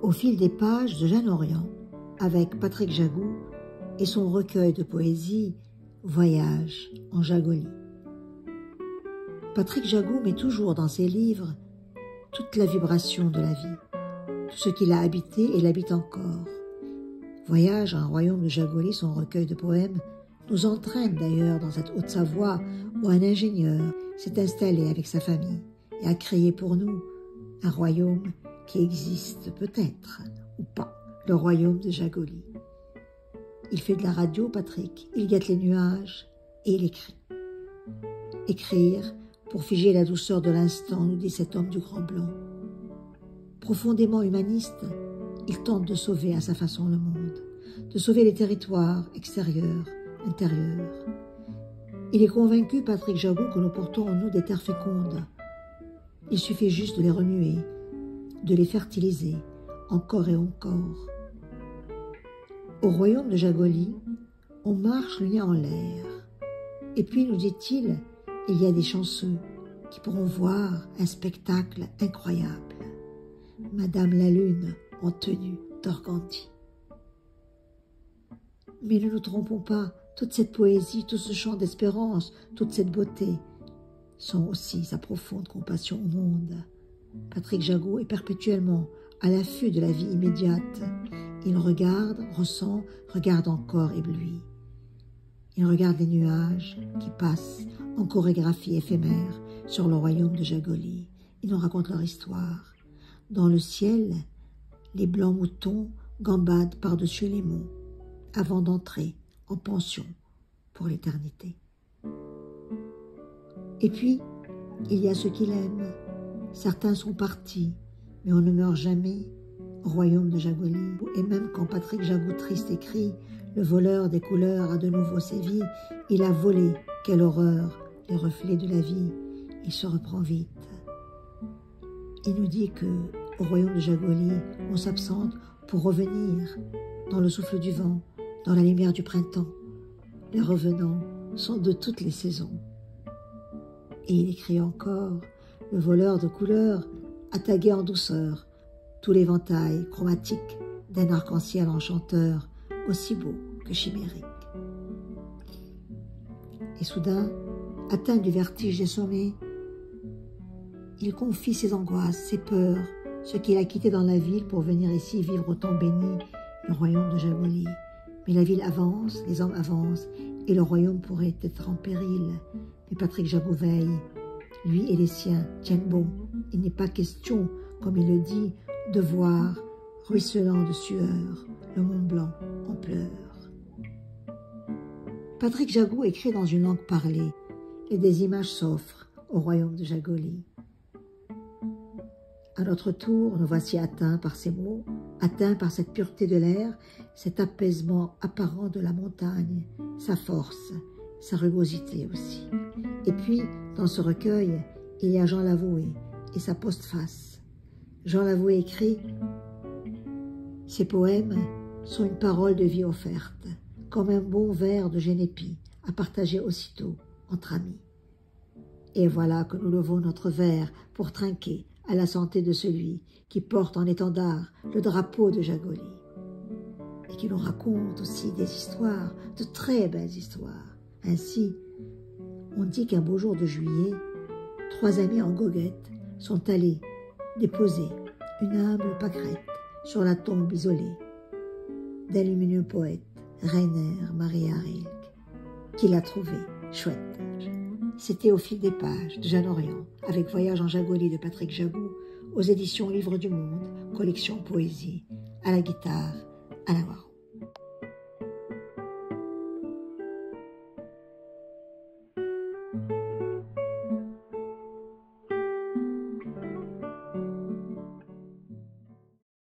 Au fil des pages de Jeanne Orient, avec Patrick Jagoux et son recueil de poésie Voyage en Jagolie. Patrick Jagoux met toujours dans ses livres toute la vibration de la vie, tout ce qu'il a habité et l'habite encore. Voyage à un royaume de Jagolie, son recueil de poèmes, nous entraîne d'ailleurs dans cette Haute-Savoie où un ingénieur s'est installé avec sa famille et a créé pour nous un royaume qui existe peut-être ou pas, le royaume de Jagolie. Il fait de la radio, Patrick, il guette les nuages et il écrit. Écrire pour figer la douceur de l'instant, nous dit cet homme du Grand Blanc. Profondément humaniste, il tente de sauver à sa façon le monde, de sauver les territoires extérieurs, intérieurs. Il est convaincu, Patrick Jagoux, que nous portons en nous des terres fécondes. Il suffit juste de les remuer, de les fertiliser, encore et encore. Au royaume de Jagolie, on marche le nez en l'air. Et puis, nous dit-il, il y a des chanceux qui pourront voir un spectacle incroyable. Madame la Lune en tenue d'organdy. Mais ne nous trompons pas, toute cette poésie, tout ce chant d'espérance, toute cette beauté sont aussi sa profonde compassion au monde. Patrick Jagoux est perpétuellement à l'affût de la vie immédiate. Il regarde, ressent, regarde encore ébloui. Il regarde les nuages qui passent en chorégraphie éphémère sur le royaume de Jagolie. Il nous raconte leur histoire. Dans le ciel, les blancs moutons gambadent par-dessus les monts avant d'entrer en pension pour l'éternité. Et puis, il y a ceux qui l'aiment. Certains sont partis, mais on ne meurt jamais au royaume de Jagolie. Et même quand Patrick Jagoux triste écrit « Le voleur des couleurs a de nouveau sévi », il a volé, quelle horreur, les reflets de la vie. Il se reprend vite. Il nous dit que au royaume de Jagolie, on s'absente pour revenir dans le souffle du vent, dans la lumière du printemps. Les revenants sont de toutes les saisons. Et il écrit encore « Le voleur de couleurs a tagué en douceur tout l'éventail chromatique d'un arc-en-ciel enchanteur, aussi beau que chimérique. » Et soudain, atteint du vertige des sommets, il confie ses angoisses, ses peurs, ce qu'il a quitté dans la ville pour venir ici vivre au temps béni, le royaume de Jagolie. Mais la ville avance, les hommes avancent, et le royaume pourrait être en péril. Mais Patrick Jagoux veille. Lui et les siens tiennent bon. Il n'est pas question, comme il le dit, de voir, ruisselant de sueur, le Mont Blanc en pleurs. Patrick Jagoux écrit dans une langue parlée, et des images s'offrent au royaume de Jagolie. À notre tour, nous voici atteints par ces mots, atteints par cette pureté de l'air, cet apaisement apparent de la montagne, sa force, sa rugosité aussi. Et puis, dans ce recueil, il y a Jean Lavoué et sa postface. Jean Lavoué écrit « Ces poèmes sont une parole de vie offerte, comme un bon verre de génépi à partager aussitôt entre amis. Et voilà que nous levons notre verre pour trinquer à la santé de celui qui porte en étendard le drapeau de Jagolie et qui nous raconte aussi des histoires, de très belles histoires. Ainsi, on dit qu'un beau jour de juillet, 3 amis en goguette sont allés déposer une humble pâquerette sur la tombe isolée d'un lumineux poète, Rainer Maria Rilke, qui l'a trouvé chouette. C'était Au fil des pages de Jeanne Orient, avec Voyage en Jagolie de Patrick Jagoux, aux éditions Livre du Monde, collection Poésie, à la guitare, Alain Waro.